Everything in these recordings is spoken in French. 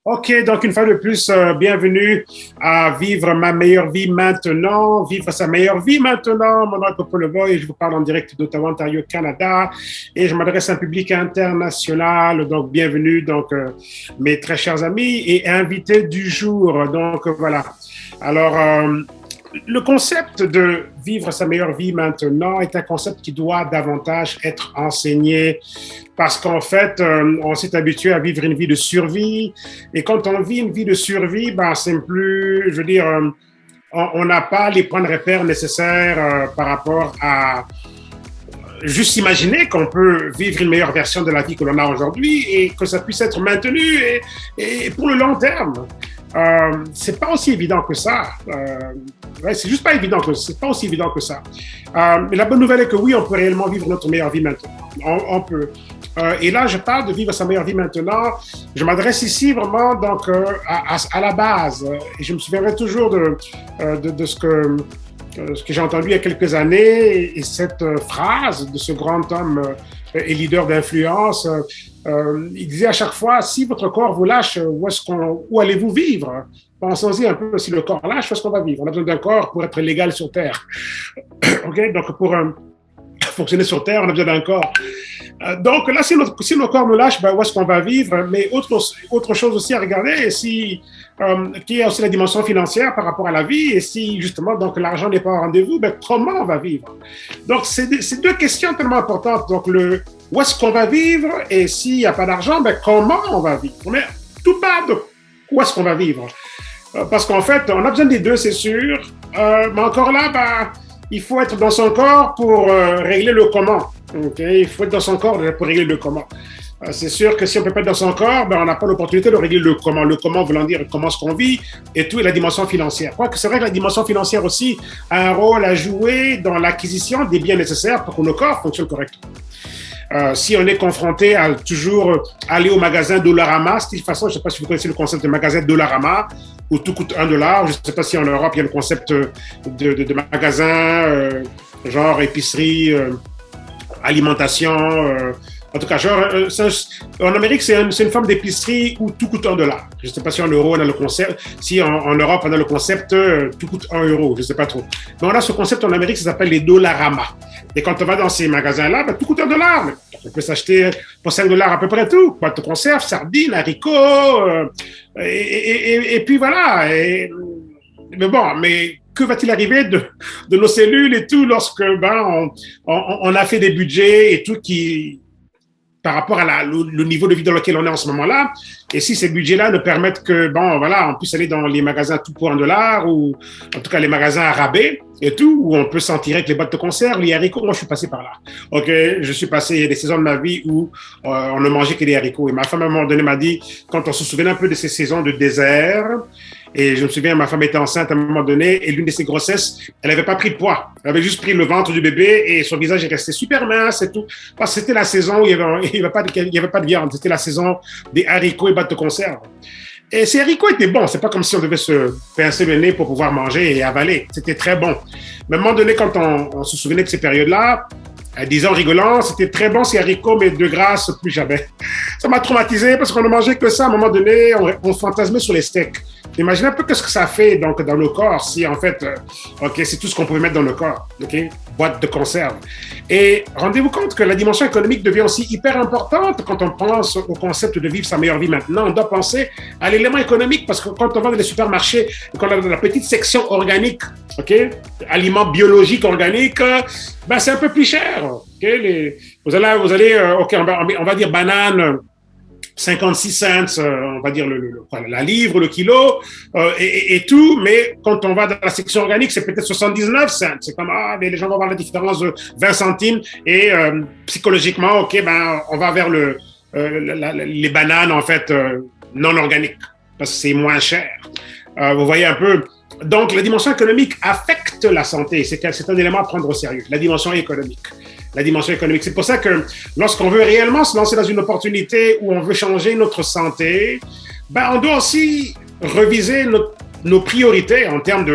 OK, donc une fois de plus, bienvenue à Vivre ma meilleure vie maintenant, vivre sa meilleure vie maintenant. Mon nom est Popo Leboy et je vous parle en direct d'Ottawa, Ontario, Canada. Et je m'adresse à un public international. Donc, bienvenue, mes très chers amis et invités du jour. Donc, voilà. Alors, le concept de vivre sa meilleure vie maintenant est un concept qui doit davantage être enseigné parce qu'en fait, on s'est habitué à vivre une vie de survie et quand on vit une vie de survie, ben, c'est plus, je veux dire, on n'a pas les points de repère nécessaires par rapport à juste imaginer qu'on peut vivre une meilleure version de la vie que l'on a aujourd'hui et que ça puisse être maintenu et pour le long terme. C'est pas aussi évident que ça. Ouais, c'est juste pas évident c'est pas aussi évident que ça. Mais la bonne nouvelle est que oui, on peut réellement vivre notre meilleure vie maintenant. On peut. Et là, je parle de vivre sa meilleure vie maintenant. Je m'adresse ici vraiment donc à la base. Et je me souviendrai toujours de ce que j'ai entendu il y a quelques années et cette phrase de ce grand homme et leader d'influence. Il disait à chaque fois, si votre corps vous lâche, où allez-vous vivre? Pensons-y un peu, si le corps lâche, où est-ce qu'on va vivre? On a besoin d'un corps pour être légal sur Terre. Okay? Donc, pour fonctionner sur Terre, on a besoin d'un corps. Donc là, si nos corps nous lâchent, ben, où est-ce qu'on va vivre? Mais autre chose aussi à regarder, qui est aussi la dimension financière par rapport à la vie, et si justement donc l'argent n'est pas au rendez-vous, ben, comment on va vivre? Donc, c'est deux questions tellement importantes. Donc, où est-ce qu'on va vivre? Et s'il n'y a pas d'argent, ben, comment on va vivre? Mais tout part de où est-ce qu'on va vivre? Parce qu'en fait, on a besoin des deux, c'est sûr. Mais encore là, ben, il faut être dans son corps pour régler le comment. Okay? Il faut être dans son corps pour régler le comment. C'est sûr que si on ne peut pas être dans son corps, ben, on n'a pas l'opportunité de régler le comment. Le comment voulant dire comment est-ce qu'on vit et tout, et la dimension financière. Quoique c'est vrai que la dimension financière aussi a un rôle à jouer dans l'acquisition des biens nécessaires pour que nos corps fonctionnent correctement. Si on est confronté à toujours aller au magasin Dollarama, de toute façon, je ne sais pas si vous connaissez le concept de magasin Dollarama, où tout coûte $1. Je ne sais pas si en Europe, il y a le concept de magasin, genre épicerie, alimentation, en tout cas, en Amérique, c'est une forme d'épicerie où tout coûte $1. Je ne sais pas si en Europe, on a le concept, si en Europe, on a le concept, tout coûte €1, je ne sais pas trop. Mais on a ce concept en Amérique, ça s'appelle les Dollarama. Et quand on va dans ces magasins-là, ben, tout coûte $1. On peut s'acheter pour $5 à peu près tout. Boîte de conserve, sardines, haricots, et puis voilà. Mais bon, mais que va-t-il arriver de nos cellules et tout lorsque on a fait des budgets et tout par rapport à le niveau de vie dans lequel on est en ce moment-là, et si ces budgets-là ne permettent que, on puisse aller dans les magasins tout pour $1, ou en tout cas les magasins à rabais et tout, où on peut s'en tirer avec les boîtes de conserve, les haricots. Moi, je suis passé par là. OK, je suis passé, il y a des saisons de ma vie où on ne mangeait que des haricots. Et ma femme, à un moment donné, m'a dit, quand on se souvient un peu de ces saisons de désert, et je me souviens, ma femme était enceinte à un moment donné, et l'une de ses grossesses, elle n'avait pas pris de poids. Elle avait juste pris le ventre du bébé, et son visage est resté super mince et tout. Parce que c'était la saison où il n'y avait pas de viande. C'était la saison des haricots et boîtes de conserve. Et ces haricots étaient bons. C'est pas comme si on devait se pincer le nez pour pouvoir manger et avaler. C'était très bon. Mais à un moment donné, quand on se souvenait de ces périodes-là, disons rigolant, c'était très bon ces haricots, mais de grâce, plus jamais. Ça m'a traumatisé parce qu'on ne mangeait que ça. À un moment donné, on fantasmait sur les steaks. Imaginez un peu ce que ça fait donc dans nos corps si en fait, c'est tout ce qu'on pouvait mettre dans nos corps, boîte de conserve. Et rendez-vous compte que la dimension économique devient aussi hyper importante quand on pense au concept de vivre sa meilleure vie maintenant. On doit penser à l'élément économique parce que quand on va dans les supermarchés, quand on a la petite section organique, aliments biologiques organiques, c'est un peu plus cher. Vous allez, on va dire banane. 56 cents, on va dire la livre, le kilo, et tout, mais quand on va dans la section organique, c'est peut-être 79 cents. C'est comme, mais les gens vont voir la différence de 20 centimes, et psychologiquement, on va vers les bananes, en fait, non organiques, parce que c'est moins cher. Vous voyez un peu. Donc, la dimension économique affecte la santé. C'est un élément à prendre au sérieux, la dimension économique. La dimension économique. C'est pour ça que lorsqu'on veut réellement se lancer dans une opportunité où on veut changer notre santé, on doit aussi reviser nos priorités en termes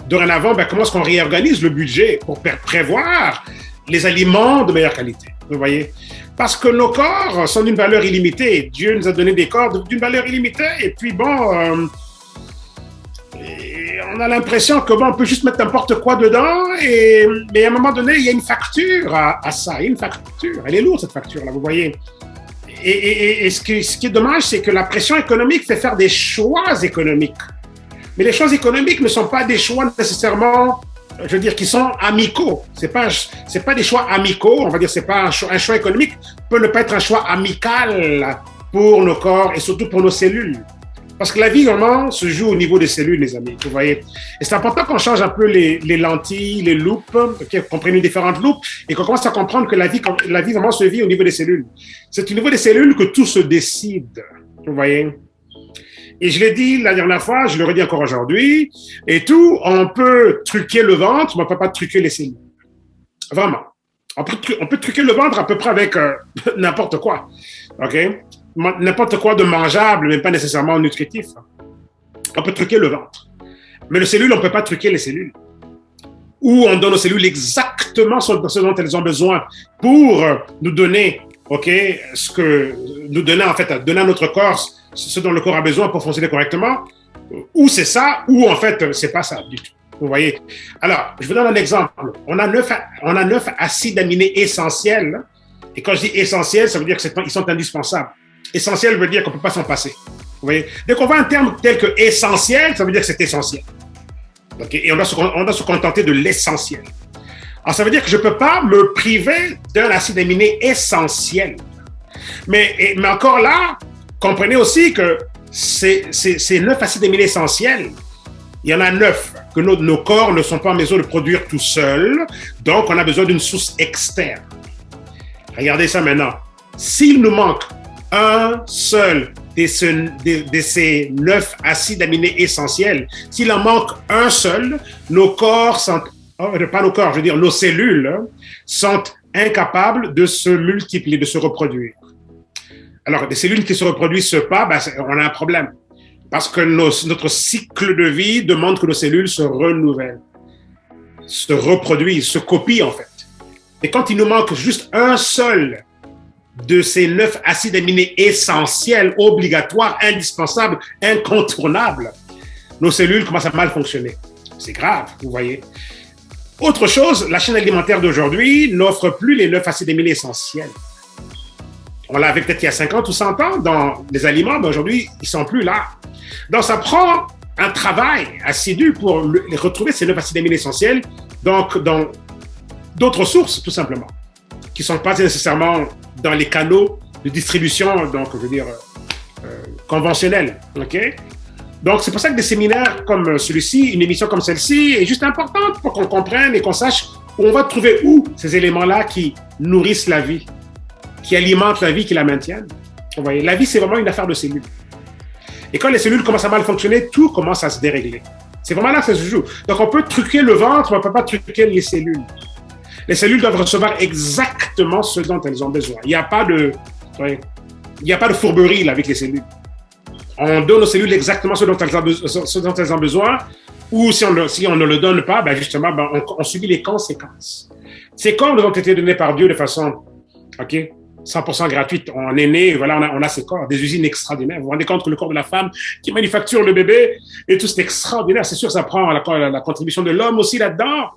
dorénavant, comment est-ce qu'on réorganise le budget pour prévoir les aliments de meilleure qualité. Vous voyez? Parce que nos corps sont d'une valeur illimitée. Dieu nous a donné des corps d'une valeur illimitée. Et puis on a l'impression que on peut juste mettre n'importe quoi dedans. Mais à un moment donné, il y a une facture à ça. Il y a une facture. Elle est lourde, cette facture-là, vous voyez. Et ce qui est dommage, c'est que la pression économique fait faire des choix économiques. Mais les choix économiques ne sont pas des choix nécessairement, je veux dire, qui sont amicaux. C'est pas des choix amicaux. On va dire, c'est pas un choix économique peut ne pas être un choix amical pour nos corps et surtout pour nos cellules. Parce que la vie, vraiment, se joue au niveau des cellules, les amis, vous voyez. Et c'est important qu'on change un peu les lentilles, les loupes, qu'on prenne une différentes loupes et qu'on commence à comprendre que la vie vraiment se vit au niveau des cellules. C'est au niveau des cellules que tout se décide, vous voyez. Et je l'ai dit la dernière fois, je le redis encore aujourd'hui, et tout, on peut truquer le ventre, mais on ne peut pas truquer les cellules. Vraiment. On peut truquer le ventre à peu près avec n'importe quoi, ok? N'importe quoi de mangeable, mais pas nécessairement nutritif. On peut truquer le ventre. Mais les cellules, on ne peut pas truquer les cellules. Ou on donne aux cellules exactement ce dont elles ont besoin pour nous donner, donner à notre corps ce dont le corps a besoin pour fonctionner correctement. Ou c'est ça, ou en fait, c'est pas ça du tout. Vous voyez? Alors, je vous donne un exemple. On a 9 acides aminés essentiels. Et quand je dis essentiels, ça veut dire qu'ils sont indispensables. Essentiel veut dire qu'on ne peut pas s'en passer. Vous voyez? Dès qu'on voit un terme tel que essentiel, ça veut dire que c'est essentiel. Okay? Et on doit se contenter de l'essentiel. Alors, ça veut dire que je ne peux pas me priver d'un acide aminé essentiel. Mais encore là, comprenez aussi que ces 9 acides aminés essentiels, il y en a 9 que nos corps ne sont pas en mesure de produire tout seuls. Donc, on a besoin d'une source externe. Regardez ça maintenant. S'il nous manque un seul de ces 9 acides aminés essentiels, s'il en manque un seul, nos cellules sont incapables de se multiplier, de se reproduire. Alors, des cellules qui ne se reproduisent pas, on a un problème. Parce que notre cycle de vie demande que nos cellules se renouvellent, se reproduisent, se copient en fait. Et quand il nous manque juste un seul de ces 9 acides aminés essentiels, obligatoires, indispensables, incontournables, nos cellules commencent à mal fonctionner. C'est grave, vous voyez. Autre chose, la chaîne alimentaire d'aujourd'hui n'offre plus les 9 acides aminés essentiels. On l'avait peut-être il y a 50 ou 100 ans dans les aliments, mais aujourd'hui, ils ne sont plus là. Donc, ça prend un travail assidu pour retrouver ces 9 acides aminés essentiels, donc dans d'autres sources, tout simplement, qui ne sont pas nécessairement dans les canaux de distribution, donc, je veux dire, conventionnels. Okay? Donc, c'est pour ça que des séminaires comme celui-ci, une émission comme celle-ci, est juste importante pour qu'on comprenne et qu'on sache où on va trouver où ces éléments-là qui nourrissent la vie, qui alimentent la vie, qui la maintiennent. Vous voyez, la vie, c'est vraiment une affaire de cellules. Et quand les cellules commencent à mal fonctionner, tout commence à se dérégler. C'est vraiment là que ça se joue. Donc, on peut truquer le ventre, mais on ne peut pas truquer les cellules. Les cellules doivent recevoir exactement ce dont elles ont besoin. Il n'y a pas de fourberie là, avec les cellules. On donne aux cellules exactement ce dont elles ont besoin, ou si on ne le donne pas, justement, on subit les conséquences. Ces corps nous ont été donnés par Dieu de façon 100% gratuite. On est né, voilà, on a ces corps, des usines extraordinaires. Vous vous rendez compte que le corps de la femme qui manufacture le bébé, et tout, c'est extraordinaire. C'est sûr, ça prend la contribution de l'homme aussi là-dedans.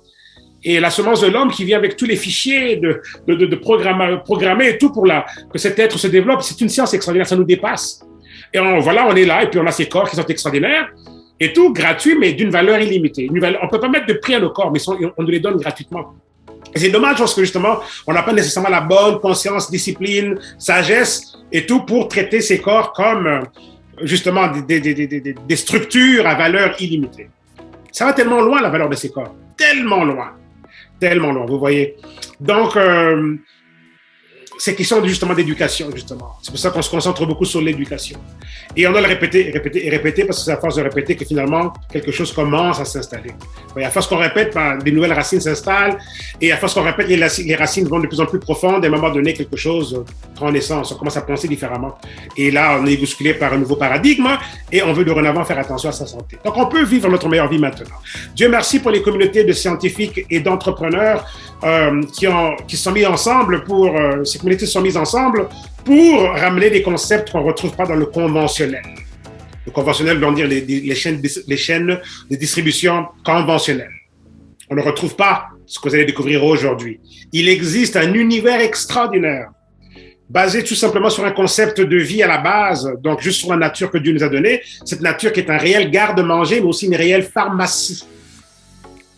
Et la semence de l'homme qui vient avec tous les fichiers de programmer et tout pour que cet être se développe, c'est une science extraordinaire, ça nous dépasse. Et on est là, et puis on a ces corps qui sont extraordinaires, et tout gratuit, mais d'une valeur illimitée. On ne peut pas mettre de prix à nos corps, mais on nous les donne gratuitement. Et c'est dommage parce que justement, on n'a pas nécessairement la bonne conscience, discipline, sagesse et tout pour traiter ces corps comme justement des structures à valeur illimitée. Ça va tellement loin, la valeur de ces corps. Tellement loin, vous voyez. Donc, c'est question justement d'éducation, justement. C'est pour ça qu'on se concentre beaucoup sur l'éducation. Et on doit le répéter parce que c'est à force de répéter que finalement, quelque chose commence à s'installer. À force qu'on répète, des nouvelles racines s'installent et à force qu'on répète, les racines vont de plus en plus profondes et à un moment donné, quelque chose prend naissance. On commence à penser différemment. Et là, on est bousculé par un nouveau paradigme et on veut dorénavant faire attention à sa santé. Donc, on peut vivre notre meilleure vie maintenant. Dieu merci pour les communautés de scientifiques et d'entrepreneurs qui se sont mis ensemble pour responsabilités sont mises ensemble pour ramener des concepts qu'on ne retrouve pas dans le conventionnel. Le conventionnel veut dire les chaînes de distribution conventionnelles. On ne retrouve pas ce que vous allez découvrir aujourd'hui. Il existe un univers extraordinaire, basé tout simplement sur un concept de vie à la base, donc juste sur la nature que Dieu nous a donnée, cette nature qui est un réel garde-manger, mais aussi une réelle pharmacie.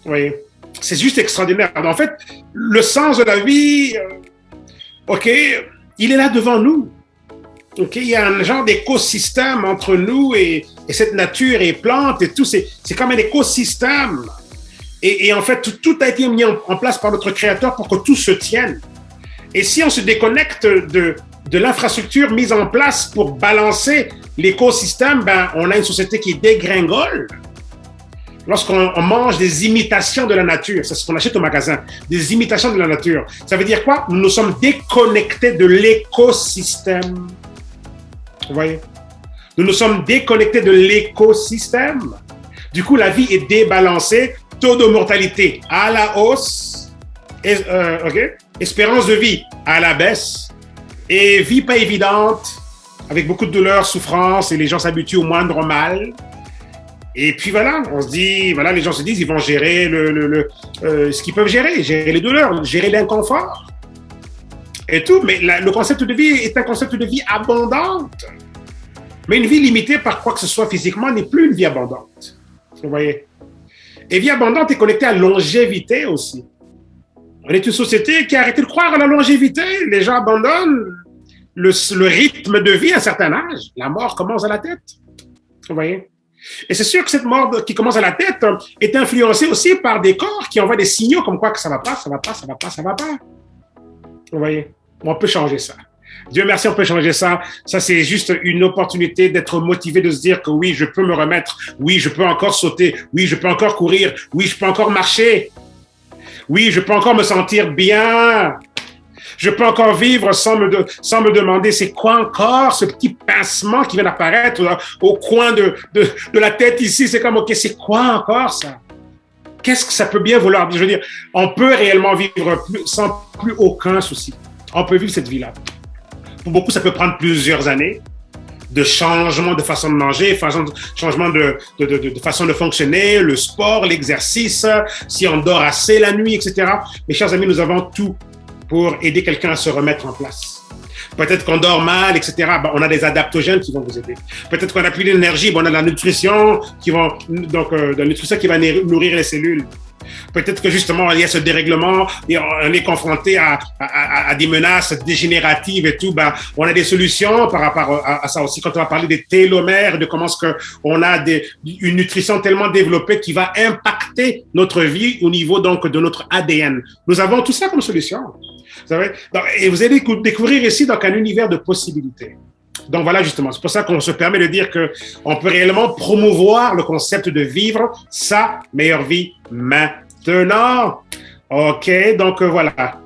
Oui, c'est juste extraordinaire. En fait, le sens de la vie, OK, il est là devant nous. OK, il y a un genre d'écosystème entre nous et cette nature et plantes et tout, c'est comme un écosystème. Et en fait, tout a été mis en place par notre Créateur pour que tout se tienne. Et si on se déconnecte de l'infrastructure mise en place pour balancer l'écosystème, ben, on a une société qui dégringole. Lorsqu'on mange des imitations de la nature, c'est ce qu'on achète au magasin, des imitations de la nature. Ça veut dire quoi? Nous nous sommes déconnectés de l'écosystème. Vous voyez? Nous nous sommes déconnectés de l'écosystème. Du coup, la vie est débalancée. Taux de mortalité à la hausse, espérance de vie à la baisse, et vie pas évidente, avec beaucoup de douleurs, souffrances, et les gens s'habituent au moindre mal. Et puis voilà, on se dit, voilà, les gens se disent, ils vont gérer ce qu'ils peuvent gérer les douleurs, gérer l'inconfort, et tout. Mais le concept de vie est un concept de vie abondante. Mais une vie limitée par quoi que ce soit physiquement n'est plus une vie abondante. Vous voyez? Et vie abondante est connectée à longévité aussi. On est une société qui a arrêté de croire à la longévité. Les gens abandonnent le rythme de vie à un certain âge. La mort commence à la tête. Vous voyez? Et c'est sûr que cette mort qui commence à la tête est influencée aussi par des corps qui envoient des signaux comme quoi que ça va pas, ça va pas, ça va pas, ça va pas. Vous voyez? On peut changer ça. Dieu merci, on peut changer ça. Ça, c'est juste une opportunité d'être motivé, de se dire que oui, je peux me remettre. Oui, je peux encore sauter. Oui, je peux encore courir. Oui, je peux encore marcher. Oui, je peux encore me sentir bien. Je peux encore vivre sans me demander c'est quoi encore ce petit pincement qui vient d'apparaître au coin de la tête ici. C'est comme, OK, c'est quoi encore ça? Qu'est-ce que ça peut bien vouloir dire? Je veux dire, on peut réellement vivre sans plus aucun souci. On peut vivre cette vie-là. Pour beaucoup, ça peut prendre plusieurs années de changement de façon de manger, changement de façon de fonctionner, le sport, l'exercice, si on dort assez la nuit, etc. Mes chers amis, nous avons tout pour aider quelqu'un à se remettre en place. Peut-être qu'on dort mal, etc. Ben, on a des adaptogènes qui vont vous aider. Peut-être qu'on n'a plus d'énergie, ben, on a de la nutrition de la nutrition qui va nourrir les cellules. Peut-être que justement, il y a ce dérèglement et on est confronté à des menaces dégénératives et tout. Ben, on a des solutions par rapport à ça aussi. Quand on va parler des télomères, de comment est-ce qu'on a une nutrition tellement développée qui va impacter notre vie au niveau donc de notre ADN. Nous avons tout ça comme solution. Vous savez? Et vous allez découvrir ici donc un univers de possibilités. Donc voilà justement, c'est pour ça qu'on se permet de dire qu'on peut réellement promouvoir le concept de vivre sa meilleure vie maintenant. OK, donc voilà.